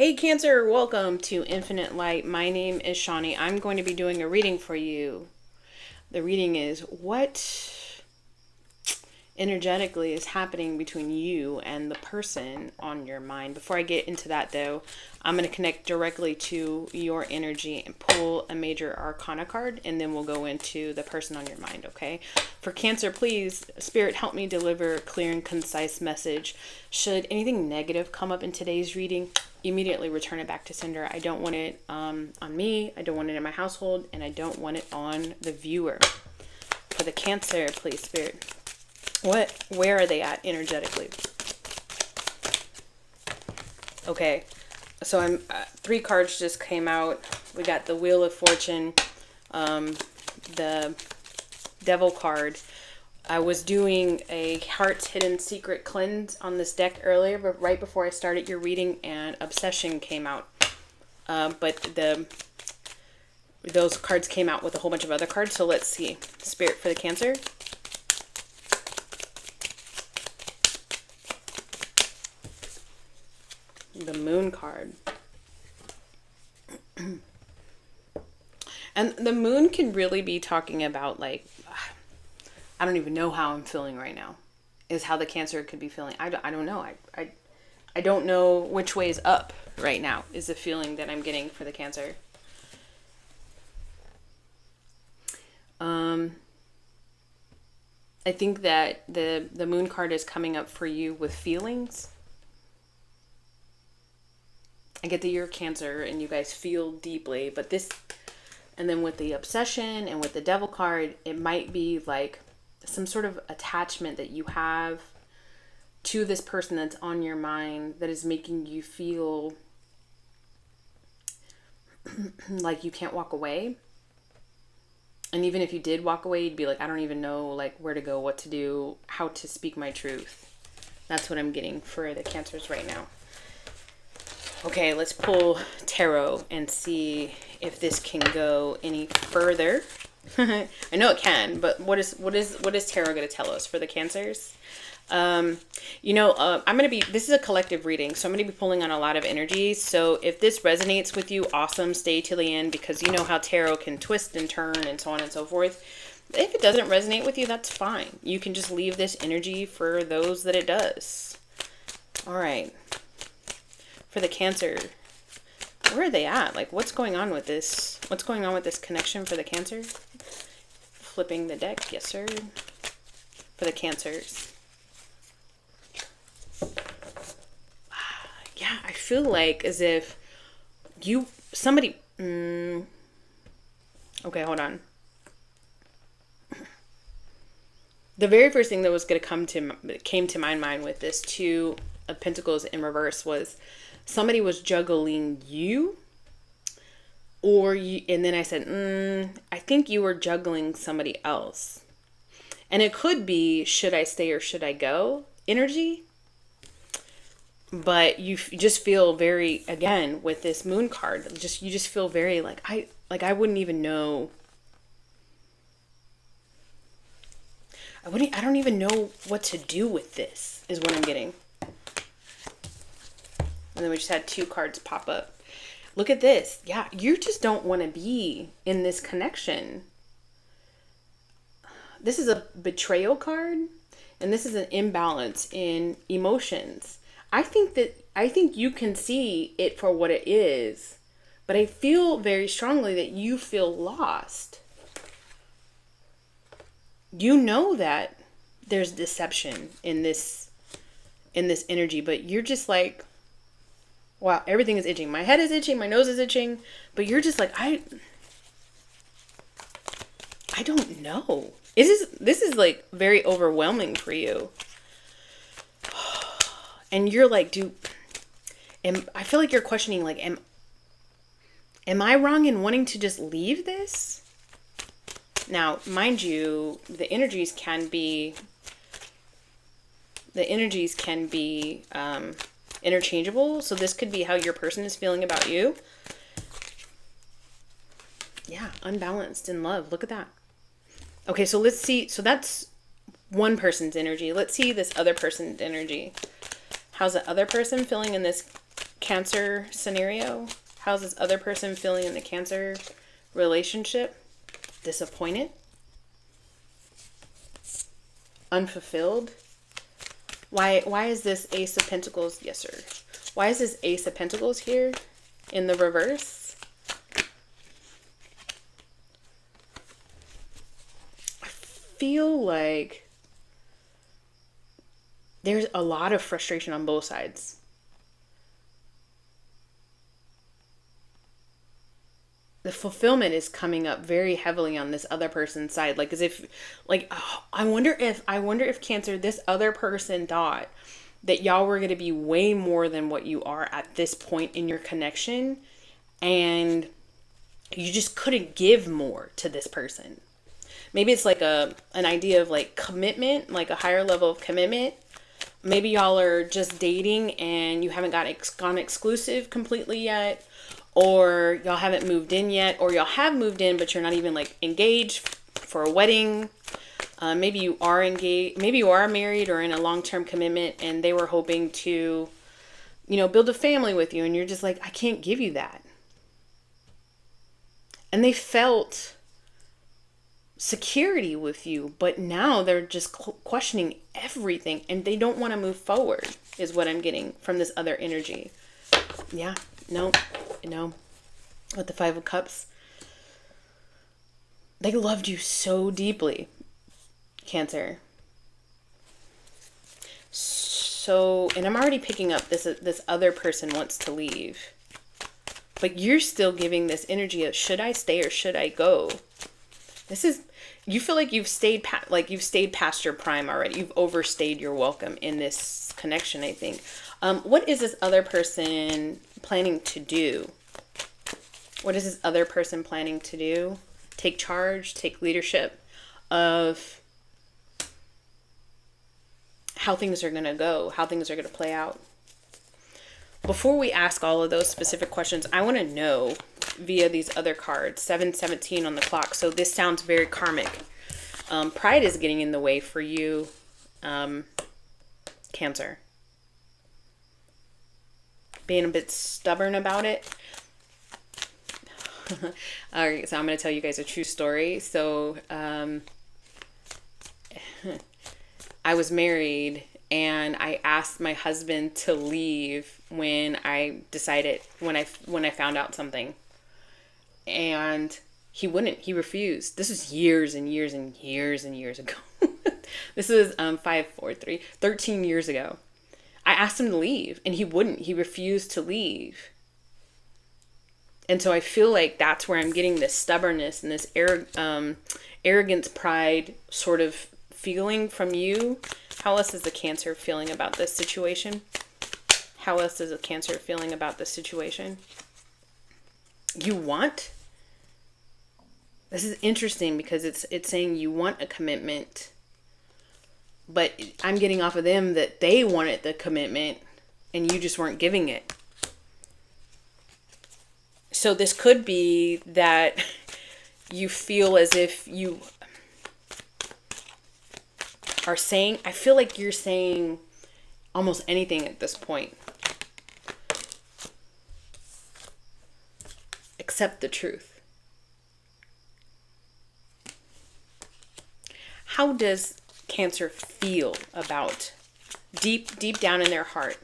Hey Cancer, welcome to Infinite Light. My name is Shawnee. I'm going to be doing a reading for you. The reading is what energetically is happening between you and the person on your mind. Before I get into that though, I'm going to connect directly to your energy and pull a major arcana card, and then we'll go into the person on your mind, okay? For Cancer, please, Spirit, help me deliver a clear and concise message. Should anything negative come up in today's reading, immediately return it back to sender. I don't want it on me, I don't want it in my household, and I don't want it on the viewer. For the Cancer, please, Spirit, where are they at energetically? Okay, so I'm 3 cards just came out. We got the Wheel of Fortune, the Devil card. I was doing a Heart's Hidden Secret cleanse on this deck earlier, but right before I started your reading, and Obsession came out. But those cards came out with a whole bunch of other cards. So let's see. Spirit for the Cancer. The Moon card. And the Moon can really be talking about, like, I don't even know how I'm feeling right now, is how the Cancer could be feeling. I don't know. I don't know which way is up right now, is the feeling that I'm getting for the Cancer. I think that the Moon card is coming up for you with feelings. I get that you're Cancer and you guys feel deeply, but this, and then with the Obsession and with the Devil card, it might be like some sort of attachment that you have to this person that's on your mind that is making you feel like you can't walk away. And even if you did walk away, you'd be like, I don't even know like where to go, what to do, how to speak my truth. That's what I'm getting for the Cancers right now. Okay, let's pull tarot and see if this can go any further. I know it can, but what is tarot going to tell us for the Cancers? I'm going to be, this is a collective reading, so I'm going to be pulling on a lot of energies. So if this resonates with you, awesome, stay till the end, because you know how tarot can twist and turn and so on and so forth. If it doesn't resonate with you, that's fine. You can just leave this energy for those that it does. All right. For the Cancer, where are they at? Like, what's going on with this? What's going on with this connection for the Cancer? Flipping the deck, yes sir. For the Cancers. Yeah, I feel like as if somebody, okay, hold on. The very first thing that came to my mind with this 2 of Pentacles in reverse was somebody was juggling you, and then I said, I think you were juggling somebody else. And it could be, should I stay or should I go energy? But you just feel very, again, with this Moon card, you just feel very like, I wouldn't even know. I don't even know what to do with this, is what I'm getting. And then we just had 2 cards pop up. Look at this. Yeah, you just don't want to be in this connection. This is a betrayal card, and this is an imbalance in emotions. I think you can see it for what it is, but I feel very strongly that you feel lost. You know that there's deception in this energy, but you're just like, wow, everything is itching. My head is itching, my nose is itching, but you're just like, I don't know. This is like very overwhelming for you. And you're like, I feel like you're questioning, like, am I wrong in wanting to just leave this? Now, mind you, the energies can be interchangeable. So this could be how your person is feeling about you. Yeah, unbalanced in love. Look at that. Okay, so let's see. So that's one person's energy. Let's see this other person's energy. How's the other person feeling in this Cancer scenario? How's this other person feeling in the Cancer relationship? Disappointed? Unfulfilled? Why is this Ace of Pentacles? Yes, sir. Why is this Ace of Pentacles here in the reverse? I feel like there's a lot of frustration on both sides. The fulfillment is coming up very heavily on this other person's side, like as if, like, oh, I wonder if Cancer, this other person thought that y'all were going to be way more than what you are at this point in your connection, and you just couldn't give more to this person. Maybe it's like an idea of like commitment, like a higher level of commitment. Maybe y'all are just dating and you haven't gone exclusive completely yet, or y'all haven't moved in yet, or y'all have moved in but you're not even like engaged for a wedding. Maybe you are engaged, maybe you are married or in a long-term commitment, and they were hoping to, build a family with you, and you're just like, I can't give you that. And they felt security with you, but now they're just questioning everything, and they don't want to move forward, is what I'm getting from this other energy. Yeah, no, with the Five of Cups, they loved you so deeply, Cancer. So, and I'm already picking up this other person wants to leave, but you're still giving this energy of, should I stay or should I go? You feel like you've stayed past your prime already. You've overstayed your welcome in this connection, I think. What is this other person planning to do? What is this other person planning to do? Take charge, take leadership of how things are going to go, how things are going to play out. Before we ask all of those specific questions, I want to know via these other cards, 717 on the clock. So this sounds very karmic. Pride is getting in the way for you, Cancer. Being a bit stubborn about it. All right, so I'm going to tell you guys a true story. So I was married, and I asked my husband to leave when I found out something. And he wouldn't. He refused. This was years and years and years and years ago. This is 13 years ago. I asked him to leave, and he wouldn't. He refused to leave. And so I feel like that's where I'm getting this stubbornness and this arrogance, pride sort of feeling from you. How else is the Cancer feeling about this situation? How else is a Cancer feeling about this situation? You want? This is interesting because it's saying you want a commitment, but I'm getting off of them that they wanted the commitment and you just weren't giving it. So this could be that you feel as if you are saying, I feel like you're saying almost anything at this point, except the truth. How does Cancer feel about, deep down in their heart,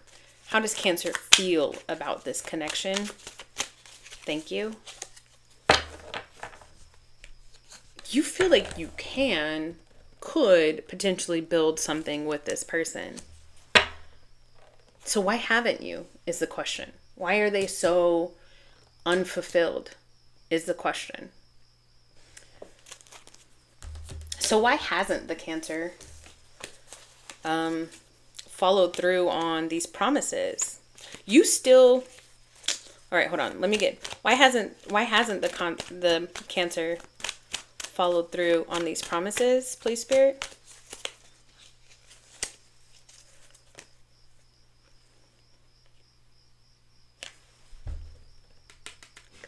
how does Cancer feel about this connection? Thank you. You feel like you could potentially build something with this person. So why haven't you, is the question. Why are they so unfulfilled, is the question. So why hasn't the Cancer followed through on these promises? You still... All right, hold on. Let me get... Why hasn't the Cancer followed through on these promises, please, Spirit?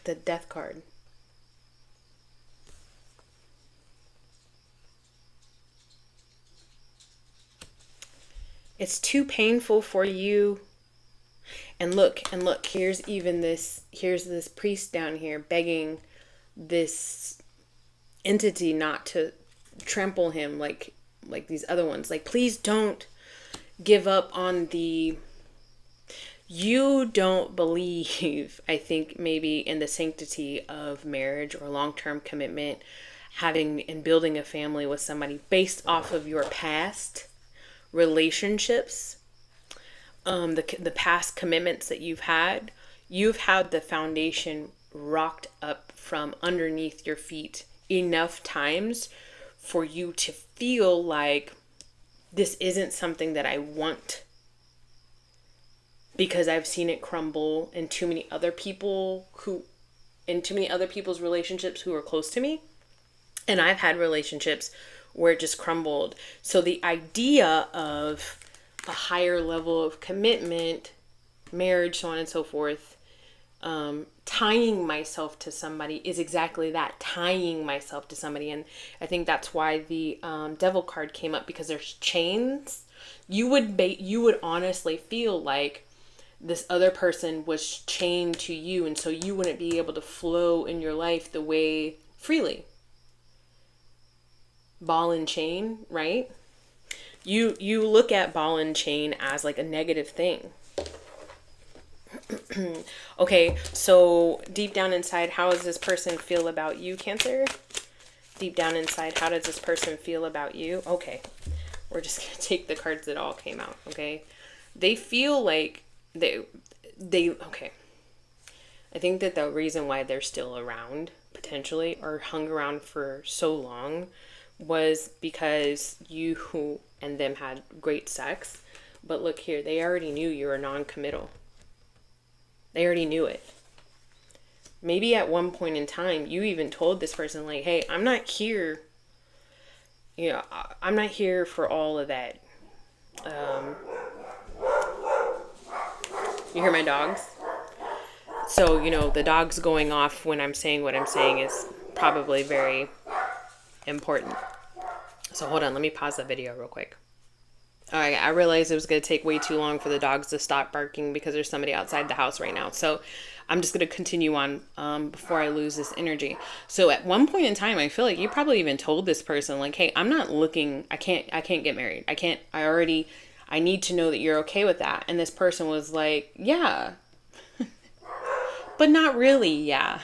The Death card. It's too painful for you. And look, here's this priest down here begging this entity not to trample him like these other ones. Like, please don't give up on the... You don't believe, I think, maybe in the sanctity of marriage or long-term commitment, having and building a family with somebody based off of your past relationships, the past commitments that you've had the foundation rocked up from underneath your feet enough times for you to feel like this isn't something that I want, because I've seen it crumble in too many other people's relationships who are close to me. And I've had relationships where it just crumbled. So the idea of a higher level of commitment, marriage, so on and so forth, tying myself to somebody is exactly that, tying myself to somebody. And I think that's why the devil card came up, because there's chains. You would honestly feel like this other person was chained to you, and so you wouldn't be able to flow in your life the way freely. Ball and chain, right? You look at ball and chain as like a negative thing. Okay, so deep down inside, how does this person feel about you, Cancer? Deep down inside, how does this person feel about you? Okay, we're just gonna take the cards that all came out, okay? They feel like they okay. I think that the reason why they're still around, potentially, or hung around for so long, was because you and them had great sex. But look here, they already knew you were non-committal. They already knew it. Maybe at one point in time, you even told this person, like, hey, I'm not here, I'm not here for all of that. You hear my dogs? So, the dogs going off when I'm saying what I'm saying is probably very important. So hold on, let me pause the video real quick. All right, I realized it was going to take way too long for the dogs to stop barking because there's somebody outside the house right now. So I'm just going to continue on before I lose this energy. So at one point in time, I feel like you probably even told this person, like, hey, I'm not looking, I can't get married. I need to know that you're okay with that. And this person was like, yeah, but not really. Yeah.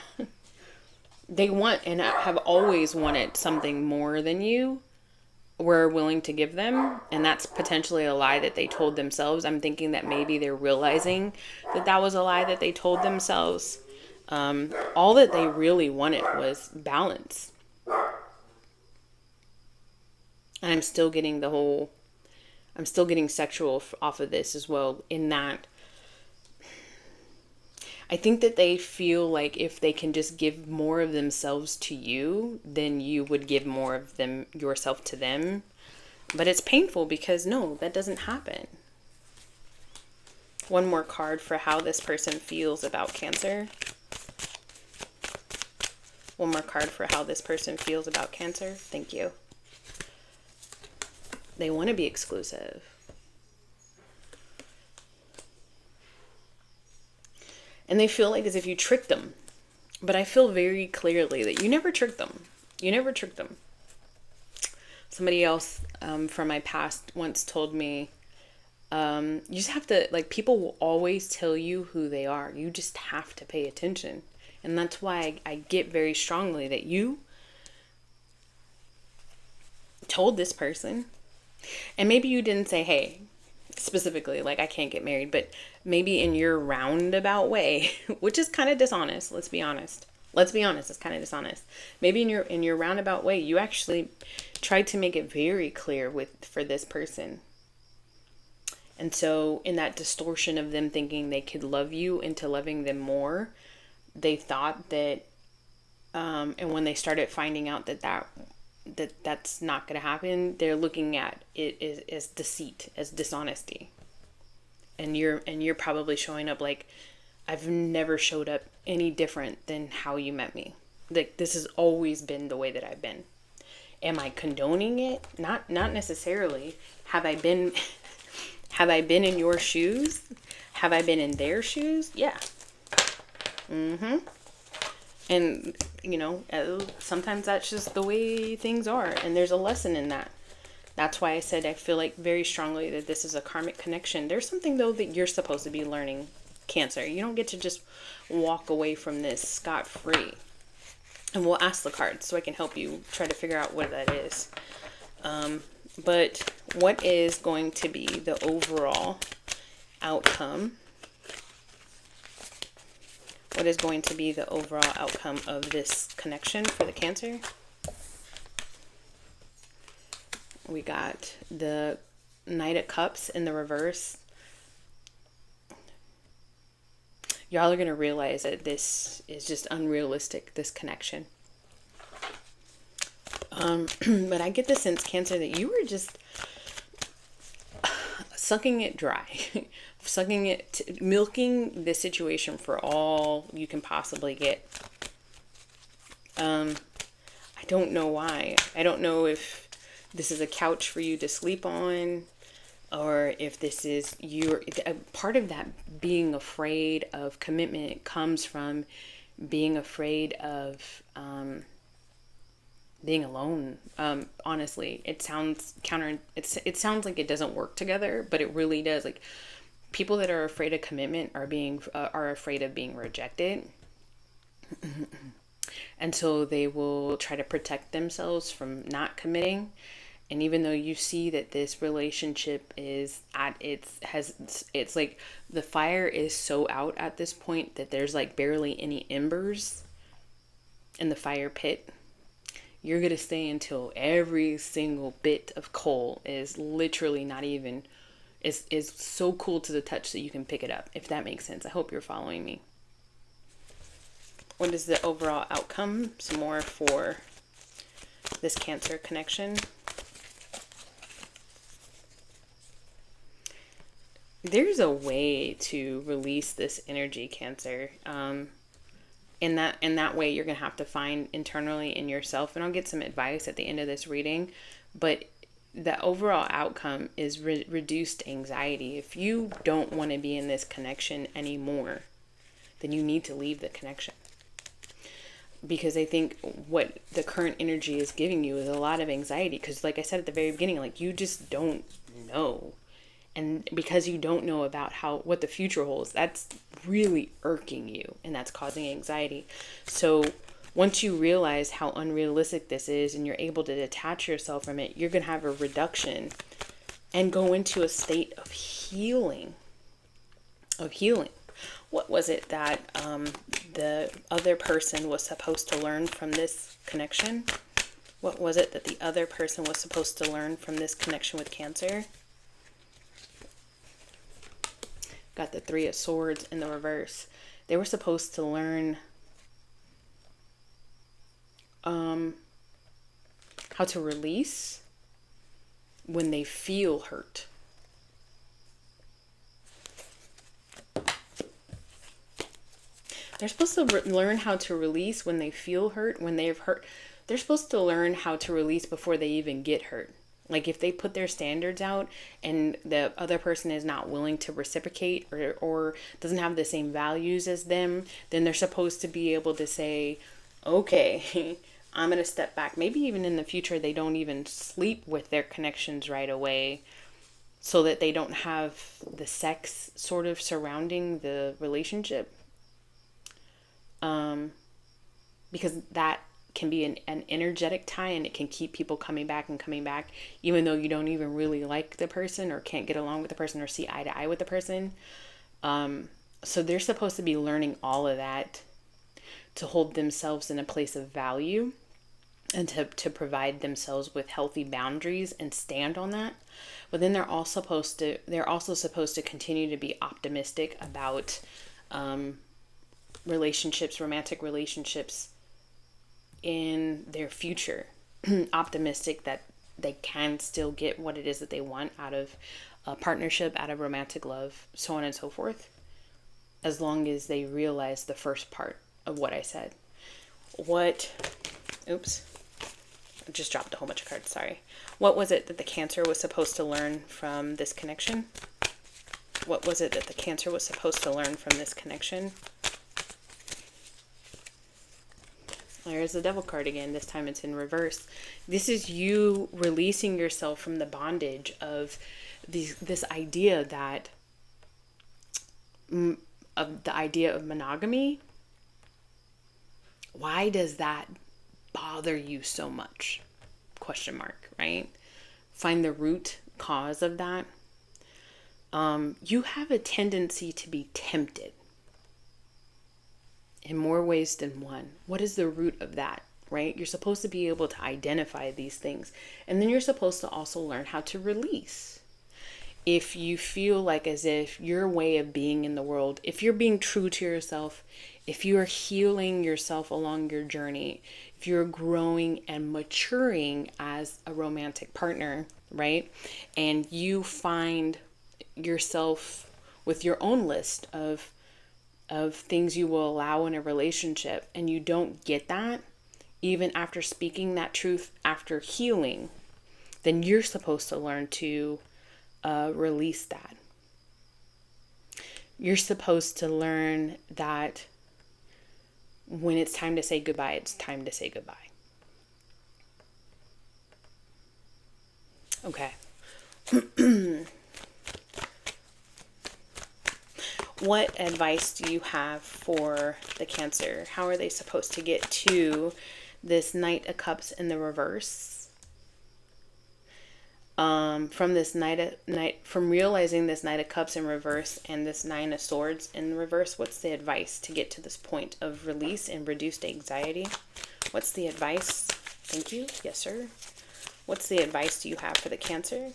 They want and have always wanted something more than you were willing to give them. And that's potentially a lie that they told themselves. I'm thinking that maybe they're realizing that that was a lie that they told themselves. All that they really wanted was balance. And I'm still getting sexual off of this as well, in that I think that they feel like if they can just give more of themselves to you, then you would give more of yourself to them. But it's painful because no, that doesn't happen. One more card for how this person feels about Cancer. One more card for how this person feels about Cancer. Thank you. They want to be exclusive. And they feel like as if you tricked them. But I feel very clearly that you never tricked them. You never tricked them. Somebody else from my past once told me, you just have to, like, people will always tell you who they are. You just have to pay attention. And that's why I get very strongly that you told this person. And maybe you didn't say, hey, specifically, like, I can't get married, but maybe in your roundabout way, which is kind of dishonest. Let's be honest. It's kind of dishonest. Maybe in your roundabout way, you actually tried to make it very clear for this person. And so in that distortion of them thinking they could love you into loving them more, they thought that, and when they started finding out that's not going to happen, they're looking at it as deceit, as dishonesty. And you're probably showing up like, I've never showed up any different than how you met me. Like, this has always been the way that I've been. Am I condoning it? Not necessarily. Have I been in your shoes? Have I been in their shoes? Yeah. And, sometimes that's just the way things are. And there's a lesson in that. That's why I said I feel like very strongly that this is a karmic connection. There's something, though, that you're supposed to be learning, Cancer. You don't get to just walk away from this scot-free. And we'll ask the cards so I can help you try to figure out what that is. But what is going to be the overall outcome? What is going to be the overall outcome of this connection for the Cancer? We got the Knight of Cups in the reverse. Y'all are going to realize that this is just unrealistic, this connection. But I get the sense, Cancer, that you were just sucking it dry. Milking the situation for all you can possibly get. I don't know why. I don't know if this is a couch for you to sleep on, or if this is part of that being afraid of commitment comes from being afraid of being alone. Honestly, it sounds it sounds like it doesn't work together, but it really does. Like, people that are afraid of commitment are afraid of being rejected. And so they will try to protect themselves from not committing. And even though you see that this relationship is at it's like the fire is so out at this point that there's like barely any embers in the fire pit, you're going to stay until every single bit of coal is literally not even, is so cool to the touch that you can pick it up, if that makes sense. I hope you're following me. What is the overall outcome? Some more for this Cancer connection. There's a way to release this energy, Cancer. In that way, you're gonna have to find internally in yourself, and I'll get some advice at the end of this reading. But the overall outcome is reduced anxiety. If you don't want to be in this connection anymore, then you need to leave the connection. Because I think what the current energy is giving you is a lot of anxiety. Because like I said at the very beginning, like, you just don't know. And because you don't know about what the future holds, that's really irking you, and that's causing anxiety. So once you realize how unrealistic this is and you're able to detach yourself from it, you're going to have a reduction and go into a state of healing. What was it that the other person was supposed to learn from this connection? What was it that the other person was supposed to learn from this connection with Cancer? Got the Three of Swords in the reverse. They were supposed to learn how to release when they feel hurt. They're supposed to learn how to release when they feel hurt, when they've hurt. They're supposed to learn how to release before they even get hurt. Like, if they put their standards out and the other person is not willing to reciprocate or doesn't have the same values as them, then they're supposed to be able to say, okay, I'm going to step back. Maybe even in the future, they don't even sleep with their connections right away, so that they don't have the sex sort of surrounding the relationship. Because that can be an energetic tie, and it can keep people coming back and coming back, even though you don't even really like the person or can't get along with the person or see eye to eye with the person. So they're supposed to be learning all of that to hold themselves in a place of value and to provide themselves with healthy boundaries and stand on that. But then they're also supposed to continue to be optimistic about romantic relationships in their future. Optimistic that they can still get what it is that they want out of a partnership, out of romantic love, so on and so forth, as long as they realize the first part of what I said. Oops, I just dropped a whole bunch of cards, sorry. What was it that the Cancer was supposed to learn from this connection? What was it that the Cancer was supposed to learn from this connection? There's the Devil card again. This time it's in reverse. This is you releasing yourself from the bondage of this idea that of the idea of monogamy. Why does that bother you so much? Question mark, right? Find the root cause of that. You have a tendency to be tempted in more ways than one. What is the root of that, right? You're supposed to be able to identify these things. And then you're supposed to also learn how to release. If you feel like as if your way of being in the world, if you're being true to yourself, if you're healing yourself along your journey, if you're growing and maturing as a romantic partner, right? And you find yourself with your own list of things you will allow in a relationship, and you don't get that, even after speaking that truth, after healing, then you're supposed to learn to release that. You're supposed to learn that when it's time to say goodbye, it's time to say goodbye. Okay. What advice do you have for the Cancer? How are they supposed to get to this Knight of Cups in the reverse? From this from realizing this Knight of Cups in reverse and this Nine of Swords in reverse, what's the advice to get to this point of release and reduced anxiety? What's the advice? Thank you. Yes, sir. What's the advice do you have for the Cancer?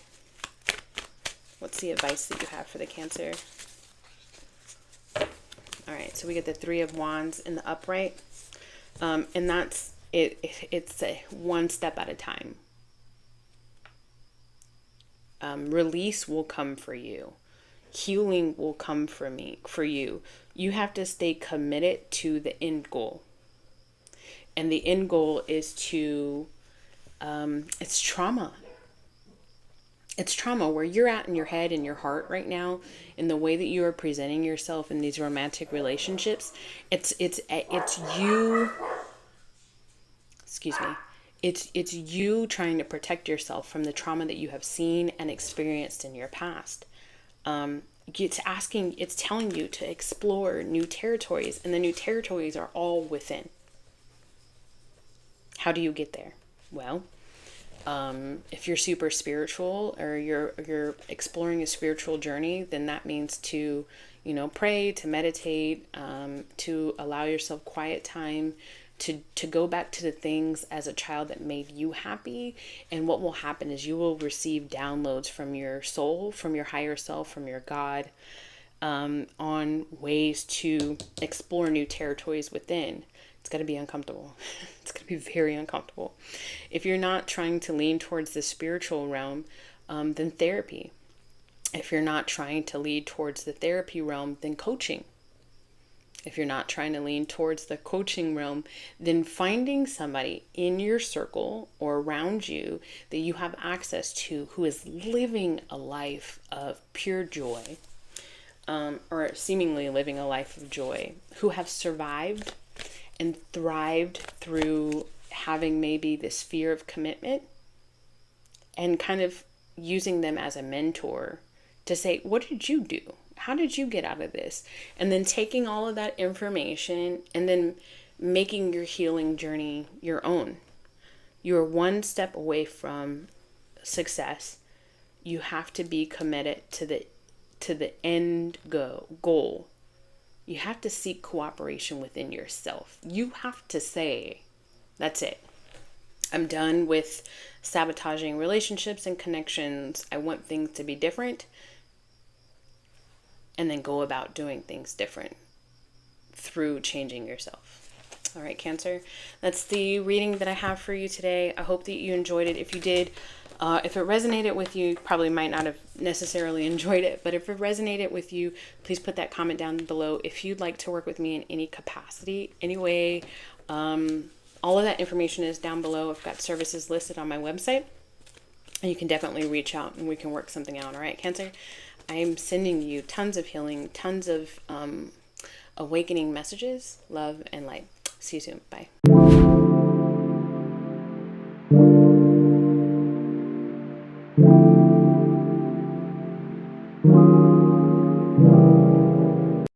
What's the advice that you have for the Cancer? All right, so we get the Three of Wands in the upright. And that's it. It's a one step at a time. Release will come for you. Healing will come for you. You have to stay committed to the end goal. And the end goal is to, it's trauma. It's trauma where you're at in your head and your heart right now, in the way that you are presenting yourself in these romantic relationships. It's you, excuse me. It's you trying to protect yourself from the trauma that you have seen and experienced in your past. It's telling you to explore new territories, and the new territories are all within. How do you get there? Well, if you're super spiritual or you're exploring a spiritual journey, then that means to, pray, to meditate, to allow yourself quiet time, to go back to the things as a child that made you happy. And what will happen is you will receive downloads from your soul, from your higher self, from your God, on ways to explore new territories within. It's going to be uncomfortable. It's going to be very uncomfortable. If you're not trying to lean towards the spiritual realm, then therapy. If you're not trying to lead towards the therapy realm, then coaching. If you're not trying to lean towards the coaching realm, then finding somebody in your circle or around you that you have access to who is living a life of pure joy, or seemingly living a life of joy, who have survived and thrived through having maybe this fear of commitment, and kind of using them as a mentor to say, what did you do? How did you get out of this? And then taking all of that information and then making your healing journey your own. You're one step away from success. You have to be committed to the end goal. You have to seek cooperation within yourself. You have to say, that's it. I'm done with sabotaging relationships and connections. I want things to be different. And then go about doing things different through changing yourself. All right, Cancer. That's the reading that I have for you today. I hope that you enjoyed it. If you did, if it resonated with you, probably might not have necessarily enjoyed it, but if it resonated with you, please put that comment down below. If you'd like to work with me in any capacity, any way, all of that information is down below. I've got services listed on my website, and you can definitely reach out and we can work something out. All right, Cancer. I'm sending you tons of healing, tons of awakening messages, love, and light. See you soon. Bye.